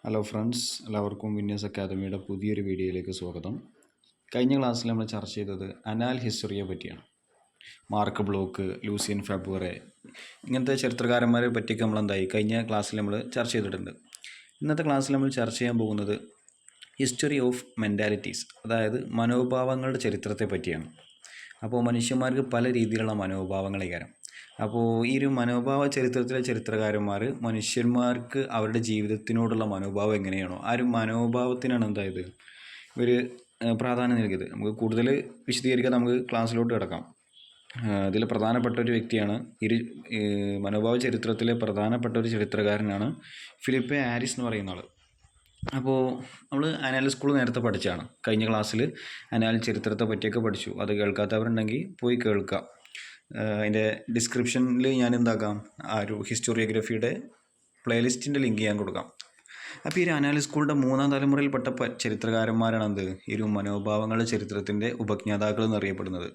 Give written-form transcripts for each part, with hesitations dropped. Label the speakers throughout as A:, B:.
A: Hello friends, എല്ലാവർക്കും winners അക്കാദമിയുടെ പുതിയൊരു വീഡിയോയിലേക്ക് സ്വാഗതം. കഴിഞ്ഞ ക്ലാസ്സിൽ നമ്മൾ ചർച്ച ചെയ്തത് അനാൽ ഹിസ്റ്ററിയെ പറ്റിയാണ്. മാർക്ക് ബ്ലോക്ക്, ലൂസിയൻ ഫെബ്വറെ, ഇങ്ങനത്തെ ചരിത്രകാരന്മാരെ പറ്റിയൊക്കെ കഴിഞ്ഞ ക്ലാസ്സിൽ നമ്മൾ ചർച്ച ചെയ്തിട്ടുണ്ട്. ഇന്നത്തെ ക്ലാസ്സിൽ നമ്മൾ ചർച്ച ചെയ്യാൻ പോകുന്നത് ഹിസ്റ്ററി ഓഫ് മെൻറ്റാലിറ്റീസ്, അതായത് മനോഭാവങ്ങളുടെ ചരിത്രത്തെ പറ്റിയാണ്. അപ്പോൾ മനുഷ്യന്മാർക്ക് പല രീതിയിലുള്ള മനോഭാവങ്ങളേക്കാരം. അപ്പോൾ ഈ ഒരു മനോഭാവ ചരിത്രത്തിലെ ചരിത്രകാരന്മാർ മനുഷ്യന്മാർക്ക് അവരുടെ ജീവിതത്തിനോടുള്ള മനോഭാവം എങ്ങനെയാണോ ആ ഒരു മനോഭാവത്തിനാണ് ഒരു പ്രാധാന്യം നൽകിയത്. നമുക്ക് കൂടുതൽ വിശദീകരിക്കാൻ നമുക്ക് ക്ലാസ്സിലോട്ട് കിടക്കാം. ഇതിൽ പ്രധാനപ്പെട്ട ഒരു വ്യക്തിയാണ് മനോഭാവ ചരിത്രത്തിലെ പ്രധാനപ്പെട്ട ഒരു ചരിത്രകാരനാണ് ഫിലിപ്പെ ആരിസ് എന്ന് പറയുന്ന ആൾ. അപ്പോൾ നമ്മൾ അനാൽ സ്കൂൾ നേരത്തെ പഠിച്ചതാണ്. കഴിഞ്ഞ ക്ലാസ്സിൽ അനാൽ ചരിത്രത്തെ പറ്റിയൊക്കെ പഠിച്ചു. അത് കേൾക്കാത്തവരുണ്ടെങ്കിൽ പോയി കേൾക്കാം. അതിൻ്റെ ഡിസ്ക്രിപ്ഷനിൽ ഞാൻ ആ ഒരു ഹിസ്റ്റോറിയോഗ്രഫിയുടെ പ്ലേലിസ്റ്റിൻ്റെ ലിങ്ക് ഞാൻ കൊടുക്കാം. അപ്പോൾ ഈ അനാൽ സ്കൂളിൻ്റെ മൂന്നാം തലമുറയിൽപ്പെട്ട ചരിത്രകാരന്മാരാണ് ഈ ഒരു മനോഭാവങ്ങളുടെ ചരിത്രത്തിൻ്റെ ഉപജ്ഞാതാക്കൾ എന്നറിയപ്പെടുന്നത്.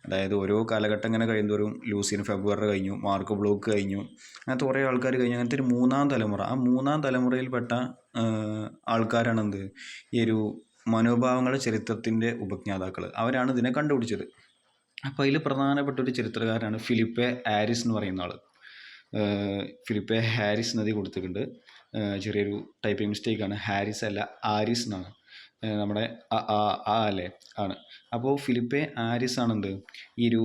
A: അതായത് ഓരോ കാലഘട്ടം ഇങ്ങനെ കഴിയുന്തോറും ലൂസിയൻ ഫെബ്വറെ കഴിഞ്ഞു, മാർക്ക് ബ്ലോക്ക് കഴിഞ്ഞു, അങ്ങനത്തെ കുറേ ആൾക്കാർ കഴിഞ്ഞു. അങ്ങനത്തെ ഒരു മൂന്നാം തലമുറ, ആ മൂന്നാം തലമുറയിൽപ്പെട്ട ആൾക്കാരാണ് ഈ ഒരു മനോഭാവങ്ങളുടെ ചരിത്രത്തിൻ്റെ ഉപജ്ഞാതാക്കൾ. അവരാണ് ഇതിനെ കണ്ടുപിടിച്ചത്. അപ്പോൾ അതിൽ പ്രധാനപ്പെട്ട ഒരു ചരിത്രകാരനാണ് ഫിലിപ്പെ ആരിസ് എന്ന് പറയുന്ന ആൾ. ഫിലിപ്പെ ഹാരിസ് എന്നതി കൊടുത്തിട്ടുണ്ട്. ചെറിയൊരു ടൈപ്പിംഗ് മിസ്റ്റേക്കാണ്. ഹാരിസ് അല്ല, ആരിസ് എന്നാണ്. നമ്മുടെ അല്ലേ ആണ്. അപ്പോൾ ഫിലിപ്പെ ആരിസ് ആണെന്ത് ഈ ഒരു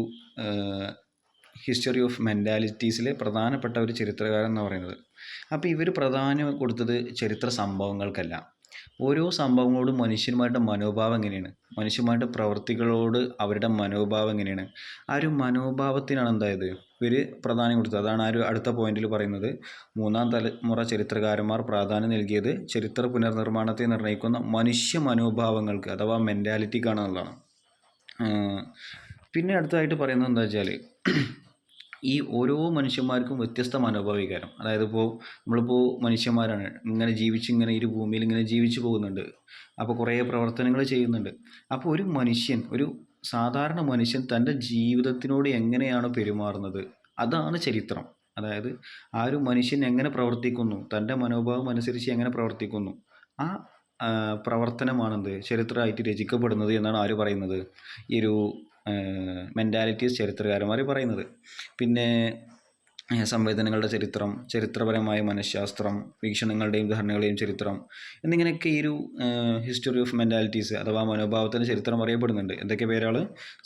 A: ഹിസ്റ്ററി ഓഫ് മെൻറ്റാലിറ്റീസിലെ പ്രധാനപ്പെട്ട ഒരു ചരിത്രകാരൻ എന്ന് പറയുന്നത്. അപ്പോൾ ഇവർ പ്രധാനം കൊടുത്തത് ചരിത്ര സംഭവങ്ങൾക്കല്ല, ഓരോ സംഭവങ്ങളോടും മനുഷ്യന്മാരുടെ മനോഭാവം എങ്ങനെയാണ്, മനുഷ്യന്മാരുടെ പ്രവൃത്തികളോട് അവരുടെ മനോഭാവം എങ്ങനെയാണ്, ആ ഒരു മനോഭാവത്തിനാണ് ഇവർ പ്രാധാന്യം കൊടുത്തത്. അതാണ് ആ ഒരു അടുത്ത പോയിന്റിൽ പറയുന്നത്. മൂന്നാം തലമുറ ചരിത്രകാരന്മാർ പ്രാധാന്യം നൽകിയത് ചരിത്ര പുനർനിർമ്മാണത്തെ നിർണ്ണയിക്കുന്ന മനുഷ്യ മനോഭാവങ്ങൾക്ക് അഥവാ മെൻറ്റാലിറ്റിക്കാണെന്നുള്ളതാണ്. പിന്നെ അടുത്തതായിട്ട് പറയുന്നത് എന്താ വെച്ചാൽ ഈ ഓരോ മനുഷ്യന്മാർക്കും വ്യത്യസ്ത മനോഭാവികാരം. അതായത് നമ്മളിപ്പോൾ മനുഷ്യന്മാരാണ്, ഇങ്ങനെ ഈ ഭൂമിയിൽ ഇങ്ങനെ ജീവിച്ചു പോകുന്നുണ്ട്. അപ്പോൾ കുറേ പ്രവർത്തനങ്ങൾ ചെയ്യുന്നുണ്ട്. അപ്പോൾ ഒരു സാധാരണ മനുഷ്യൻ തൻ്റെ ജീവിതത്തിനോട് എങ്ങനെയാണ് പെരുമാറുന്നത്, അതാണ് ചരിത്രം. അതായത് ആ ഒരു മനുഷ്യൻ എങ്ങനെ പ്രവർത്തിക്കുന്നു, തൻ്റെ മനോഭാവം അനുസരിച്ച് എങ്ങനെ പ്രവർത്തിക്കുന്നു, ആ പ്രവർത്തനമാണെന്ത് ചരിത്രമായിട്ട് രചിക്കപ്പെടുന്നത് എന്നാണ് ആര് പറയുന്നത്, ഈ ഒരു മെൻറ്റാലിറ്റീസ് ചരിത്രകാരന്മാർ പറയുന്നത്. പിന്നെ സംവേദനങ്ങളുടെ ചരിത്രം, ചരിത്രപരമായ മനഃശാസ്ത്രം, വീക്ഷണങ്ങളുടെയും ധാരണകളുടെയും ചരിത്രം എന്നിങ്ങനെയൊക്കെ ഈ ഒരു ഹിസ്റ്ററി ഓഫ് മെൻറ്റാലിറ്റീസ് അഥവാ മനോഭാവത്തിൻ്റെ ചരിത്രം അറിയപ്പെടുന്നുണ്ട്. എന്തൊക്കെ പേരാൾ?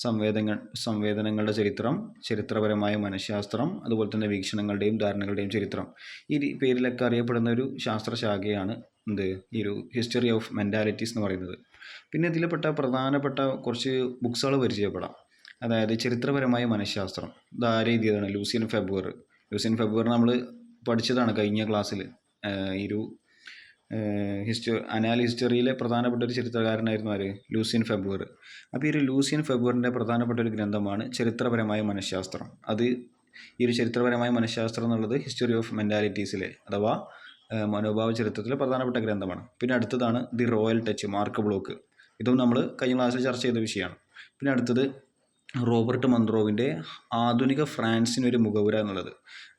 A: സംവേദനങ്ങളുടെ ചരിത്രം, ചരിത്രപരമായ മനഃശാസ്ത്രം, അതുപോലെ തന്നെ വീക്ഷണങ്ങളുടെയും ധാരണകളുടെയും ചരിത്രം. ഈ പേരിലൊക്കെ അറിയപ്പെടുന്ന ഒരു ശാസ്ത്രശാഖയാണ് ഈ ഒരു ഹിസ്റ്ററി ഓഫ് മെൻറ്റാലിറ്റീസ് എന്ന് പറയുന്നത്. പിന്നെ ഇതിൽപ്പെട്ട പ്രധാനപ്പെട്ട കുറച്ച് ബുക്സുകൾ പരിചയപ്പെടാം. അതായത് ചരിത്രപരമായ മനഃശാസ്ത്രം, ഇത് ആരെ എഴുതിയതാണ്? ലൂസിയൻ ഫെബ്വർ നമ്മൾ പഠിച്ചതാണ് കഴിഞ്ഞ ക്ലാസ്സിൽ. ഈ ഒരു അനാൽ ഹിസ്റ്ററിയിലെ പ്രധാനപ്പെട്ട ഒരു ചരിത്രകാരനായിരുന്നു ആര്? ലൂസിയൻ ഫെബ്വർ. അപ്പോൾ ഈ ഒരു ലൂസിയൻ ഫെബ്വറിൻ്റെ പ്രധാനപ്പെട്ട ഒരു ഗ്രന്ഥമാണ് ചരിത്രപരമായ മനഃശാസ്ത്രം. അത് ഈ ഒരു ചരിത്രപരമായ മനഃശാസ്ത്രം എന്നുള്ളത് ഹിസ്റ്ററി ഓഫ് മെൻറ്റാലിറ്റീസിലെ അഥവാ മനോഭാവ ചരിത്രത്തിലെ പ്രധാനപ്പെട്ട ഗ്രന്ഥമാണ്. പിന്നെ അടുത്തതാണ് the royal touch, mark block. ഇതും നമ്മൾ കഴിഞ്ഞ ക്ലാസ്സിൽ ചർച്ച ചെയ്ത വിഷയമാണ്. പിന്നെ അടുത്തത് റോബർട്ട് മന്ത്രോവിൻ്റെ ആധുനിക ഫ്രാൻസിനൊരു മുഖവുര എന്നുള്ളത്.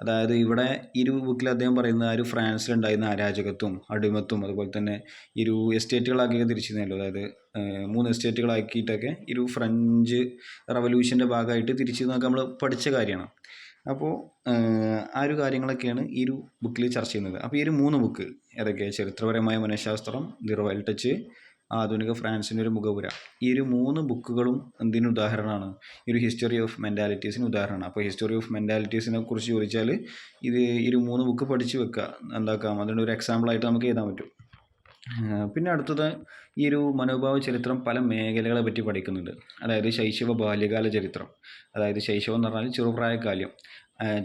A: അതായത് ഇവിടെ ഈ ഒരു ബുക്കിൽ അദ്ദേഹം പറയുന്ന ആ ഒരു ഫ്രാൻസിലുണ്ടായിരുന്ന അരാജകത്വം, അടിമത്വം, അതുപോലെ തന്നെ ഈ ഒരു എസ്റ്റേറ്റുകളാക്കിയൊക്കെ തിരിച്ചിരുന്നല്ലോ. അതായത് 3 എസ്റ്റേറ്റുകളാക്കിയിട്ടൊക്കെ ഈ ഒരു ഫ്രഞ്ച് റവല്യൂഷൻ്റെ ഭാഗമായിട്ട് തിരിച്ചിരുന്നതൊക്കെ നമ്മൾ പഠിച്ച കാര്യമാണ്. അപ്പോൾ ആ ഒരു കാര്യങ്ങളൊക്കെയാണ് ഈ ഒരു ബുക്കിൽ ചർച്ച ചെയ്യുന്നത്. അപ്പോൾ ഈ ഒരു 3 ബുക്ക് ഏതൊക്കെ? ചരിത്രപരമായ മനഃശാസ്ത്രം, ദി റോയൽ ടച്ച്, ആധുനിക ഫ്രാൻസിൻ്റെ ഒരു മുഖവുര. ഈ ഒരു 3 ബുക്കുകളും എന്തിന് ഉദാഹരണമാണ്? ഈ ഒരു ഹിസ്റ്ററി ഓഫ് മെൻറ്റാലിറ്റീസിന് ഉദാഹരണമാണ്. അപ്പോൾ ഹിസ്റ്ററി ഓഫ് മെൻറ്റാലിറ്റീസിനെ കുറിച്ച് ചോദിച്ചാൽ ഈ ഒരു 3 ബുക്ക് പഠിച്ച് വെക്കുക, അതിൻ്റെ ഒരു എക്സാമ്പിളായിട്ട് നമുക്ക് എഴുതാൻ പറ്റും. പിന്നെ അടുത്തത് ഈ ഒരു മനോഭാവ ചരിത്രം പല മേഖലകളെ പറ്റി പഠിക്കുന്നുണ്ട്. അതായത് ശൈശവ ബാല്യകാല ചരിത്രം, അതായത് ശൈശവം എന്ന് പറഞ്ഞാൽ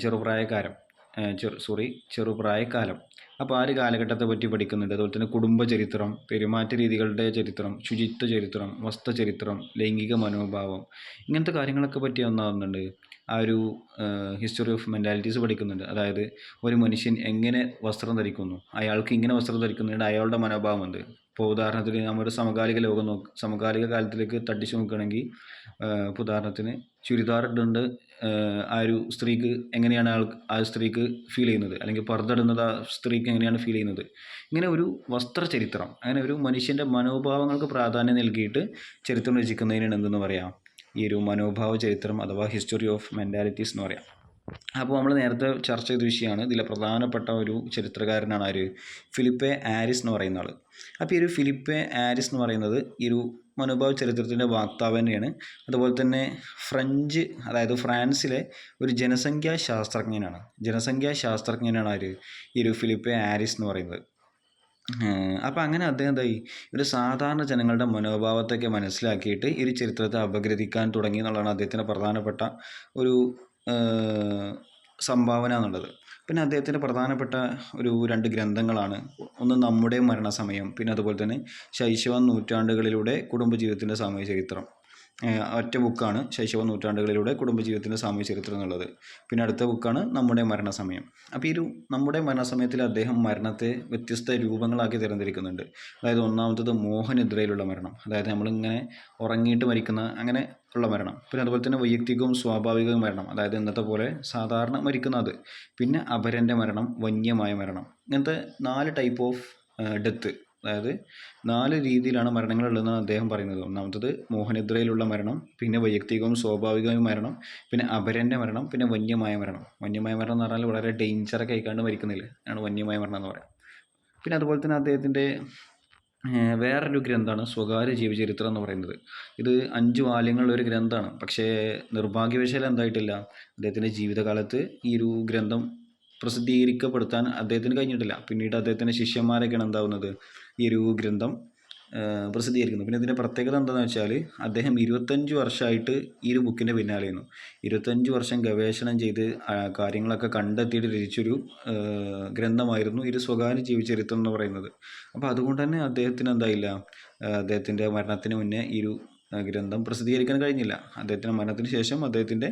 A: ചെറുപ്രായക്കാലം. അപ്പോൾ ആ ഒരു കാലഘട്ടത്തെ പറ്റി പഠിക്കുന്നുണ്ട്. അതുപോലെ തന്നെ കുടുംബചരിത്രം, പെരുമാറ്റ രീതികളുടെ ചരിത്രം, ശുചിത്വ ചരിത്രം, വസ്ത്രചരിത്രം, ലൈംഗിക മനോഭാവം, ഇങ്ങനത്തെ കാര്യങ്ങളൊക്കെ പറ്റി ഒന്നാകുന്നുണ്ട് ആ ഒരു ഹിസ്റ്ററി ഓഫ് മെൻറ്റാലിറ്റീസ് പഠിക്കുന്നുണ്ട്. അതായത് ഒരു മനുഷ്യൻ എങ്ങനെ വസ്ത്രം ധരിക്കുന്നു, അയാൾക്ക് ഇങ്ങനെ വസ്ത്രം ധരിക്കുന്നുണ്ട്, അയാളുടെ മനോഭാവം എന്ത്, ഇപ്പോൾ ഉദാഹരണത്തിന് നമ്മുടെ സമകാലിക ലോകം സമകാലിക കാലത്തിലേക്ക് തട്ടിച്ചു നോക്കുകയാണെങ്കിൽ ഇപ്പോൾ ഉദാഹരണത്തിന് ചുരിദാർ ഇടുന്നുണ്ട് ആ ഒരു സ്ത്രീക്ക് എങ്ങനെയാണ് ആ സ്ത്രീക്ക് ഫീൽ ചെയ്യുന്നത്, അല്ലെങ്കിൽ പർദ്ദ ഇടുന്നത് ആ സ്ത്രീക്ക് എങ്ങനെയാണ് ഫീൽ ചെയ്യുന്നത്. ഇങ്ങനെ ഒരു വസ്ത്രചരിത്രം, അങ്ങനെ ഒരു മനുഷ്യൻ്റെ മനോഭാവങ്ങൾക്ക് പ്രാധാന്യം നൽകിയിട്ട് ചരിത്രം രചിക്കുന്നതിനാണ് എന്തെന്ന് പറയാം, ഈ ഒരു മനോഭാവ ചരിത്രം അഥവാ ഹിസ്റ്ററി ഓഫ് മെൻറ്റാലിറ്റീസ് എന്ന് പറയാം. അപ്പോൾ നമ്മൾ നേരത്തെ ചർച്ച ചെയ്ത വിഷയമാണ്. ഇതിലെ പ്രധാനപ്പെട്ട ഒരു ചരിത്രകാരനാണ് ആര്, ഫിലിപ്പെ ആരിസ് എന്ന് പറയുന്ന ആൾ. അപ്പോൾ ഈ ഒരു ഫിലിപ്പെ ആരിസ് എന്ന് പറയുന്നത് ഈ ഒരു മനോഭാവ ചരിത്രത്തിൻ്റെ വാക്താവ് തന്നെയാണ്. അതുപോലെ തന്നെ ഫ്രഞ്ച്, അതായത് ഫ്രാൻസിലെ ഒരു ജനസംഖ്യാ ശാസ്ത്രജ്ഞനാണ് ആര്, ഈ ഒരു ഫിലിപ്പെ ആരിസ് എന്ന് പറയുന്നത്. അപ്പോൾ അങ്ങനെ അദ്ദേഹം എന്തായി, ഒരു സാധാരണ ജനങ്ങളുടെ മനോഭാവത്തൊക്കെ മനസ്സിലാക്കിയിട്ട് ഈ ഒരു ചരിത്രത്തെ അപഗ്രഥിക്കാൻ തുടങ്ങി എന്നുള്ളതാണ് അദ്ദേഹത്തിൻ്റെ പ്രധാനപ്പെട്ട ഒരു സംഭാവന എന്നുള്ളത്. പിന്നെ അദ്ദേഹത്തിൻ്റെ പ്രധാനപ്പെട്ട ഒരു 2 ഗ്രന്ഥങ്ങളാണ്. ഒന്ന് നമ്മുടെ മരണസമയം, പിന്നെ അതുപോലെ തന്നെ ശൈശവ നൂറ്റാണ്ടുകളിലൂടെ കുടുംബജീവിതത്തിൻ്റെ സാമൂഹ്യ ചരിത്രം. ഒറ്റ ബുക്കാണ് ശൈശവ നൂറ്റാണ്ടുകളിലൂടെ കുടുംബജീവിതത്തിൻ്റെ സാമൂഹ്യ ചരിത്രം എന്നുള്ളത്. പിന്നെ അടുത്ത ബുക്കാണ് നമ്മുടെ മരണസമയം. അപ്പോൾ ഈ ഒരു നമ്മുടെ മരണസമയത്തിൽ അദ്ദേഹം മരണത്തെ വ്യത്യസ്ത രൂപങ്ങളാക്കി തരംതിരിക്കുന്നുണ്ട്. അതായത് ഒന്നാമത്തത് മോഹനിദ്രയിലുള്ള മരണം, അതായത് നമ്മളിങ്ങനെ ഉറങ്ങിയിട്ട് മരിക്കുന്ന അങ്ങനെ ഉള്ള മരണം. പിന്നെ അതുപോലെ തന്നെ വൈയക്തികവും സ്വാഭാവികവും മരണം, അതായത് ഇന്നത്തെ പോലെ സാധാരണ മരിക്കുന്ന അത്. പിന്നെ അപരൻ്റെ മരണം, വന്യമായ മരണം. ഇങ്ങനത്തെ 4 ടൈപ്പ് ഓഫ് ഡെത്ത്, അതായത് 4 രീതിയിലാണ് മരണങ്ങൾ ഉള്ളതെന്നാണ് അദ്ദേഹം പറയുന്നത്. ഒന്നാമത്തത് മോഹനിദ്രയിലുള്ള മരണം, പിന്നെ വൈയക്തികവും സ്വാഭാവികവും മരണം, പിന്നെ അപരൻ്റെ മരണം, പിന്നെ വന്യമായ മരണം. വന്യമായ മരണം എന്ന് പറഞ്ഞാൽ വളരെ ഡേഞ്ചറൊക്കെ ആയിക്കാണ്ട് മരിക്കുന്നില്ല, ആണ് വന്യമായ മരണം എന്ന് പറയാം. പിന്നെ അതുപോലെ തന്നെ അദ്ദേഹത്തിൻ്റെ വേറൊരു ഗ്രന്ഥമാണ് സ്വകാര്യ ജീവചരിത്രം എന്ന് പറയുന്നത്. ഇത് 5 വാല്യങ്ങളുള്ള ഒരു ഗ്രന്ഥമാണ്. പക്ഷേ നിർഭാഗ്യവശാൽ എന്തായിട്ടില്ല, അദ്ദേഹത്തിൻ്റെ ജീവിതകാലത്ത് ഈ ഒരു ഗ്രന്ഥം പ്രസിദ്ധീകരിക്കപ്പെടുത്താൻ അദ്ദേഹത്തിന് കഴിഞ്ഞിട്ടില്ല. പിന്നീട് അദ്ദേഹത്തിൻ്റെ ശിഷ്യന്മാരൊക്കെയാണ് എന്താവുന്നത്, ഈ ഒരു ഗ്രന്ഥം പ്രസിദ്ധീകരിക്കുന്നത്. പിന്നെ ഇതിൻ്റെ പ്രത്യേകത എന്താണെന്ന് വെച്ചാൽ, അദ്ദേഹം 25 വർഷമായിട്ട് ഈ ഒരു ബുക്കിൻ്റെ പിന്നാലെയായിരുന്നു. 25 വർഷം ഗവേഷണം ചെയ്ത് കാര്യങ്ങളൊക്കെ കണ്ടെത്തിയിട്ട് രചിച്ചൊരു ഗ്രന്ഥമായിരുന്നു ഈ ഒരു സ്വകാര്യ ജീവചരിത്രം എന്ന് പറയുന്നത്. അപ്പോൾ അതുകൊണ്ട് തന്നെ അദ്ദേഹത്തിന് എന്തായില്ല, അദ്ദേഹത്തിൻ്റെ മരണത്തിന് മുന്നേ ഈ ഒരു ഗ്രന്ഥം പ്രസിദ്ധീകരിക്കാൻ കഴിഞ്ഞില്ല. അദ്ദേഹത്തിൻ്റെ മരണത്തിന് ശേഷം അദ്ദേഹത്തിൻ്റെ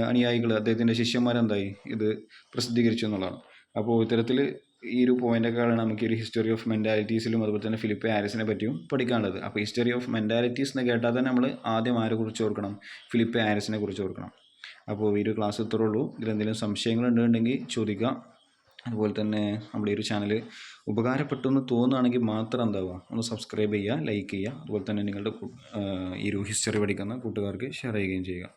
A: അനുയായികൾ, അദ്ദേഹത്തിൻ്റെ ശിഷ്യന്മാരെന്തായി ഇത് പ്രസിദ്ധീകരിച്ചു എന്നുള്ളതാണ്. അപ്പോൾ ഇത്തരത്തിൽ ഈ ഒരു പോയിൻ്റൊക്കെയാണ് നമുക്ക് ഈ ഒരു ഹിസ്റ്ററി ഓഫ് മെൻറ്റാലിറ്റീസിലും അതുപോലെ തന്നെ ഫിലിപ്പെ ആരിസിനെ പറ്റിയും പഠിക്കാനുള്ളത്. അപ്പോൾ ഹിസ്റ്ററി ഓഫ് മെൻറ്റാലിറ്റീസ് എന്ന് കേട്ടാൽ തന്നെ നമ്മൾ ആദ്യം ആരെ കുറിച്ച് ഓർക്കണം, ഫിലിപ്പെ ആരിസിനെ കുറിച്ച് ഓർക്കണം. അപ്പോൾ ഈ ഒരു ക്ലാസ് ഇത്രേ ഉള്ളൂ. ഇതിലെന്തെങ്കിലും സംശയങ്ങൾ ഉണ്ടെന്നുണ്ടെങ്കിൽ ചോദിക്കുക. അതുപോലെ തന്നെ നമ്മുടെ ഈ ഒരു ചാനൽ ഉപകാരപ്പെട്ടു എന്ന് തോന്നുകയാണെങ്കിൽ മാത്രം എന്താവുക, ഒന്ന് സബ്സ്ക്രൈബ് ചെയ്യുക, ലൈക്ക് ചെയ്യുക. അതുപോലെ തന്നെ നിങ്ങളുടെ ഈ ഒരു ഹിസ്റ്ററി പഠിക്കുന്ന കൂട്ടുകാർക്ക് ഷെയർ ചെയ്യുകയും ചെയ്യുക.